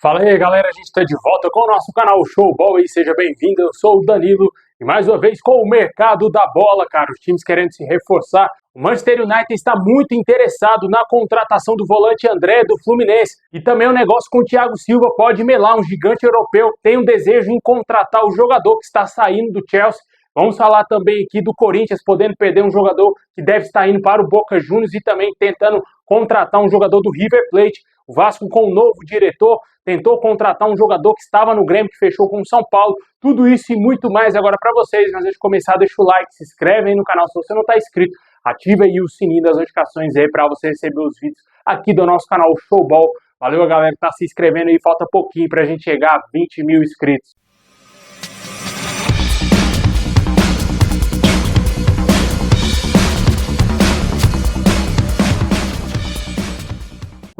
Fala aí, galera, a gente está de volta com o nosso canal Showball e seja bem-vindo, eu sou o Danilo e mais uma vez com o mercado da bola, cara, os times querendo se reforçar. O Manchester United está muito interessado na contratação do volante André do Fluminense e também o negócio com o Thiago Silva pode melar, um gigante europeu tem um desejo em contratar o jogador que está saindo do Chelsea. Vamos falar também aqui do Corinthians podendo perder um jogador que deve estar indo para o Boca Juniors e também tentando contratar um jogador do River Plate. O Vasco, com um novo diretor, tentou contratar um jogador que estava no Grêmio, que fechou com o São Paulo. Tudo isso e muito mais agora para vocês. Mas antes de começar, deixa o like, se inscreve aí no canal se você não está inscrito. Ativa aí o sininho das notificações aí para você receber os vídeos aqui do nosso canal Showball. Valeu a galera que está se inscrevendo aí, falta pouquinho para a gente chegar a 20 mil inscritos.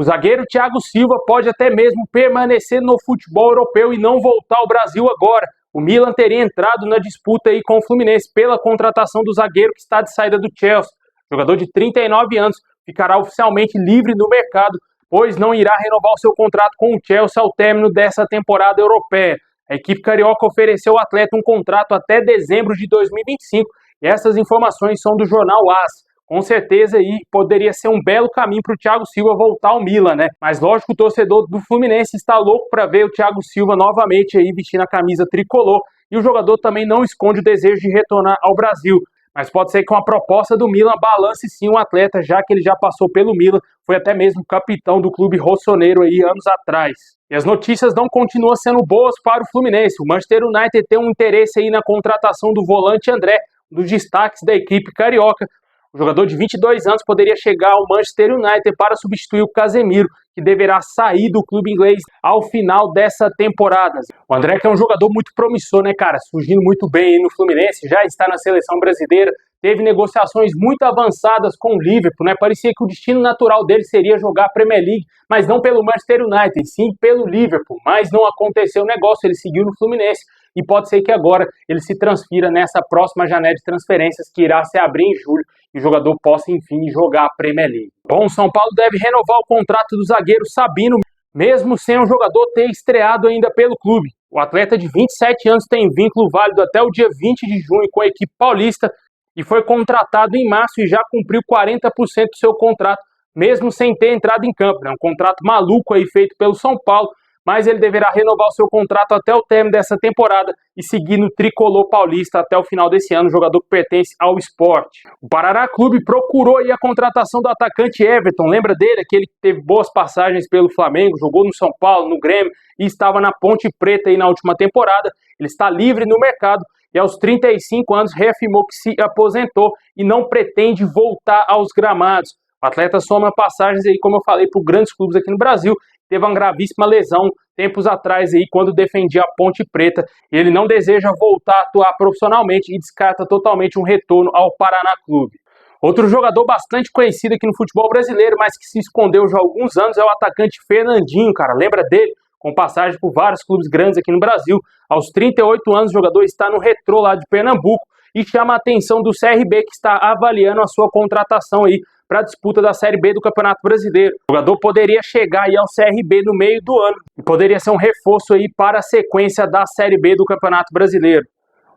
O zagueiro Thiago Silva pode até mesmo permanecer no futebol europeu e não voltar ao Brasil agora. O Milan teria entrado na disputa aí com o Fluminense pela contratação do zagueiro que está de saída do Chelsea. O jogador de 39 anos ficará oficialmente livre no mercado, pois não irá renovar o seu contrato com o Chelsea ao término dessa temporada europeia. A equipe carioca ofereceu ao atleta um contrato até dezembro de 2025 e essas informações são do jornal AS. Com certeza aí poderia ser um belo caminho para o Thiago Silva voltar ao Milan, né? Mas lógico, o torcedor do Fluminense está louco para ver o Thiago Silva novamente aí vestindo a camisa tricolor. E o jogador também não esconde o desejo de retornar ao Brasil. Mas pode ser que uma proposta do Milan balance sim o atleta, já que ele já passou pelo Milan, foi até mesmo capitão do clube rossoneiro aí anos atrás. E as notícias não continuam sendo boas para o Fluminense. O Manchester United tem um interesse aí na contratação do volante André, um dos destaques da equipe carioca. O jogador de 22 anos poderia chegar ao Manchester United para substituir o Casemiro, que deverá sair do clube inglês ao final dessa temporada. O André, que é um jogador muito promissor, né, cara? Surgindo muito bem aí no Fluminense, já está na seleção brasileira, teve negociações muito avançadas com o Liverpool, né? Parecia que o destino natural dele seria jogar a Premier League, mas não pelo Manchester United, sim pelo Liverpool. Mas não aconteceu o negócio, ele seguiu no Fluminense. E pode ser que agora ele se transfira nessa próxima janela de transferências que irá se abrir em julho e o jogador possa, enfim, jogar a Premier League. Bom, o São Paulo deve renovar o contrato do zagueiro Sabino, mesmo sem o jogador ter estreado ainda pelo clube. O atleta de 27 anos tem vínculo válido até o dia 20 de junho com a equipe paulista e foi contratado em março e já cumpriu 40% do seu contrato, mesmo sem ter entrado em campo. É um contrato maluco aí feito pelo São Paulo, mas ele deverá renovar o seu contrato até o término dessa temporada e seguir no tricolor paulista até o final desse ano, jogador que pertence ao Sport. O Paraná Clube procurou aí a contratação do atacante Everton, lembra dele? Aquele que teve boas passagens pelo Flamengo, jogou no São Paulo, no Grêmio e estava na Ponte Preta aí na última temporada. Ele está livre no mercado e aos 35 anos reafirmou que se aposentou e não pretende voltar aos gramados. O atleta soma passagens aí, como eu falei, por grandes clubes aqui no Brasil. Teve uma gravíssima lesão tempos atrás aí quando defendia a Ponte Preta. Ele não deseja voltar a atuar profissionalmente e descarta totalmente um retorno ao Paraná Clube. Outro jogador bastante conhecido aqui no futebol brasileiro, mas que se escondeu já há alguns anos, é o atacante Fernandinho, cara. Lembra dele? Com passagem por vários clubes grandes aqui no Brasil. Aos 38 anos, o jogador está no Retrô lá de Pernambuco e chama a atenção do CRB, que está avaliando a sua contratação aí para a disputa da Série B do Campeonato Brasileiro. O jogador poderia chegar aí ao CRB no meio do ano e poderia ser um reforço aí para a sequência da Série B do Campeonato Brasileiro.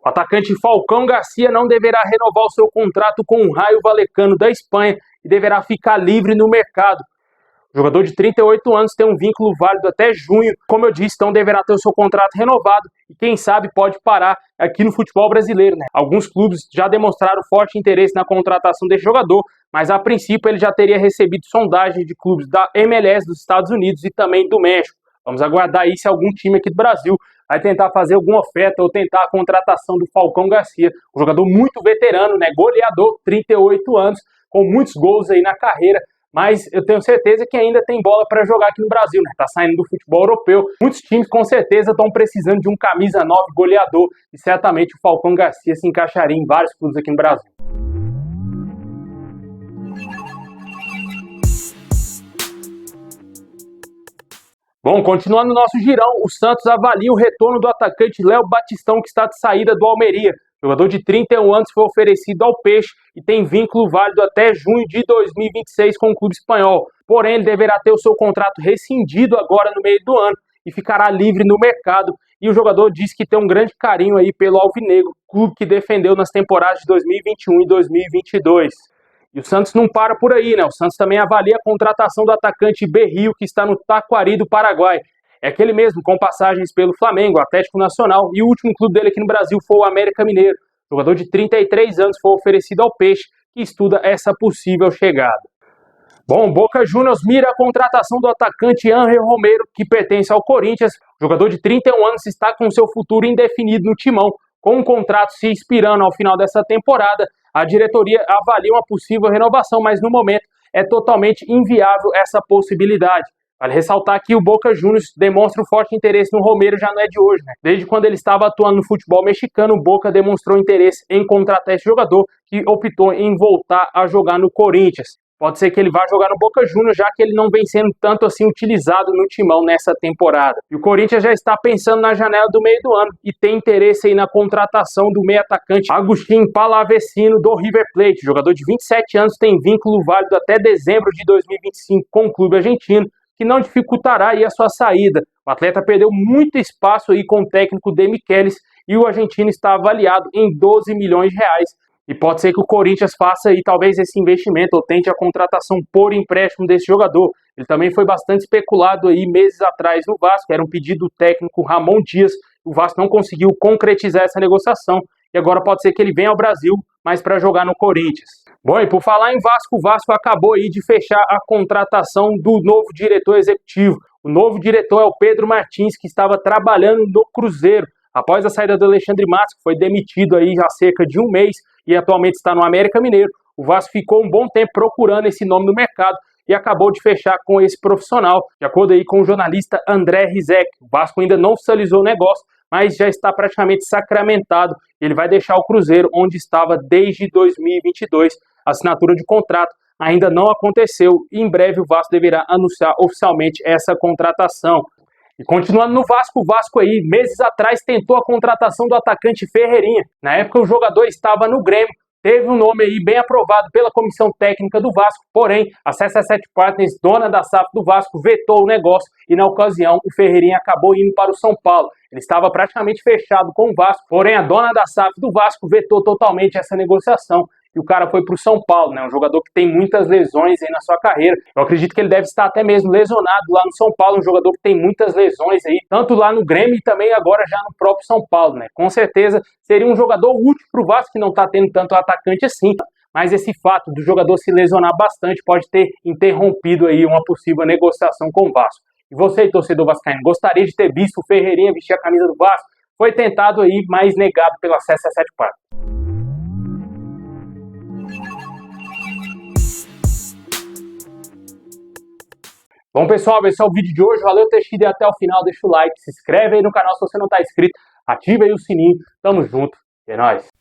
O atacante Falcão Garcia não deverá renovar o seu contrato com o Raio Vallecano da Espanha e deverá ficar livre no mercado. O jogador de 38 anos tem um vínculo válido até junho, como eu disse, então deverá ter o seu contrato renovado e quem sabe pode parar aqui no futebol brasileiro, né? Alguns clubes já demonstraram forte interesse na contratação desse jogador, mas a princípio ele já teria recebido sondagem de clubes da MLS dos Estados Unidos e também do México. Vamos aguardar aí se algum time aqui do Brasil vai tentar fazer alguma oferta ou tentar a contratação do Falcão Garcia, um jogador muito veterano, né? Goleador, 38 anos, com muitos gols aí na carreira. Mas eu tenho certeza que ainda tem bola para jogar aqui no Brasil, né? Tá saindo do futebol europeu. Muitos times com certeza estão precisando de um camisa 9 goleador e certamente o Falcão Garcia se encaixaria em vários clubes aqui no Brasil. Bom, continuando o nosso girão, o Santos avalia o retorno do atacante Léo Batistão, que está de saída do Almeria. O jogador de 31 anos foi oferecido ao Peixe e tem vínculo válido até junho de 2026 com o clube espanhol. Porém, ele deverá ter o seu contrato rescindido agora no meio do ano e ficará livre no mercado. E o jogador diz que tem um grande carinho aí pelo Alvinegro, clube que defendeu nas temporadas de 2021 e 2022. E o Santos não para por aí, né? O Santos também avalia a contratação do atacante Berrio, que está no Taquari do Paraguai. É aquele mesmo com passagens pelo Flamengo, Atlético Nacional, e o último clube dele aqui no Brasil foi o América Mineiro. O jogador de 33 anos foi oferecido ao Peixe, que estuda essa possível chegada. Bom, Boca Juniors mira a contratação do atacante Ángel Romero, que pertence ao Corinthians. O jogador de 31 anos está com seu futuro indefinido no timão. Com um contrato se expirando ao final dessa temporada, a diretoria avalia uma possível renovação, mas no momento é totalmente inviável essa possibilidade. Vale ressaltar que o Boca Juniors demonstra um forte interesse no Romero, já não é de hoje, né? Desde quando ele estava atuando no futebol mexicano, o Boca demonstrou interesse em contratar esse jogador, que optou em voltar a jogar no Corinthians. Pode ser que ele vá jogar no Boca Juniors, já que ele não vem sendo tanto assim utilizado no timão nessa temporada. E o Corinthians já está pensando na janela do meio do ano e tem interesse aí na contratação do meio atacante Agustín Palavecino do River Plate. O jogador de 27 anos tem vínculo válido até dezembro de 2025 com o clube argentino, que não dificultará aí a sua saída. O atleta perdeu muito espaço aí com o técnico De Michelis e o argentino está avaliado em 12 milhões de reais. E pode ser que o Corinthians faça aí talvez esse investimento ou tente a contratação por empréstimo desse jogador. Ele também foi bastante especulado aí meses atrás no Vasco, era um pedido do técnico Ramon Dias. O Vasco não conseguiu concretizar essa negociação e agora pode ser que ele venha ao Brasil, mas para jogar no Corinthians. Bom, e por falar em Vasco, o Vasco acabou aí de fechar a contratação do novo diretor executivo. O novo diretor é o Pedro Martins, que estava trabalhando no Cruzeiro. Após a saída do Alexandre Matos, que foi demitido aí há cerca de um mês e atualmente está no América Mineiro, o Vasco ficou um bom tempo procurando esse nome no mercado e acabou de fechar com esse profissional, de acordo aí com o jornalista André Rizek. O Vasco ainda não oficializou o negócio, mas já está praticamente sacramentado. Ele vai deixar o Cruzeiro onde estava desde 2022. A assinatura de contrato ainda não aconteceu e em breve o Vasco deverá anunciar oficialmente essa contratação. E continuando no Vasco, o Vasco aí, meses atrás, tentou a contratação do atacante Ferreirinha. Na época, o jogador estava no Grêmio, teve um nome aí bem aprovado pela comissão técnica do Vasco, porém, a CSA7 Partners, dona da SAF do Vasco, vetou o negócio e, na ocasião, o Ferreirinha acabou indo para o São Paulo. Ele estava praticamente fechado com o Vasco, porém, a dona da SAF do Vasco vetou totalmente essa negociação. E o cara foi para o São Paulo, né? Um jogador que tem muitas lesões aí na sua carreira. Eu acredito que ele deve estar até mesmo lesionado lá no São Paulo, um jogador que tem muitas lesões aí, tanto lá no Grêmio e também agora já no próprio São Paulo, né? Com certeza seria um jogador útil para o Vasco, que não está tendo tanto atacante assim. Mas esse fato do jogador se lesionar bastante pode ter interrompido aí uma possível negociação com o Vasco. E você, torcedor vascaíno, gostaria de ter visto o Ferreirinha vestir a camisa do Vasco? Foi tentado aí, mas negado pela CSA7 Partners. Bom, pessoal, esse é o vídeo de hoje. Valeu ter assistido até o final. Deixa o like, se inscreve aí no canal se você não está inscrito. Ativa aí o sininho. Tamo junto. É nóis.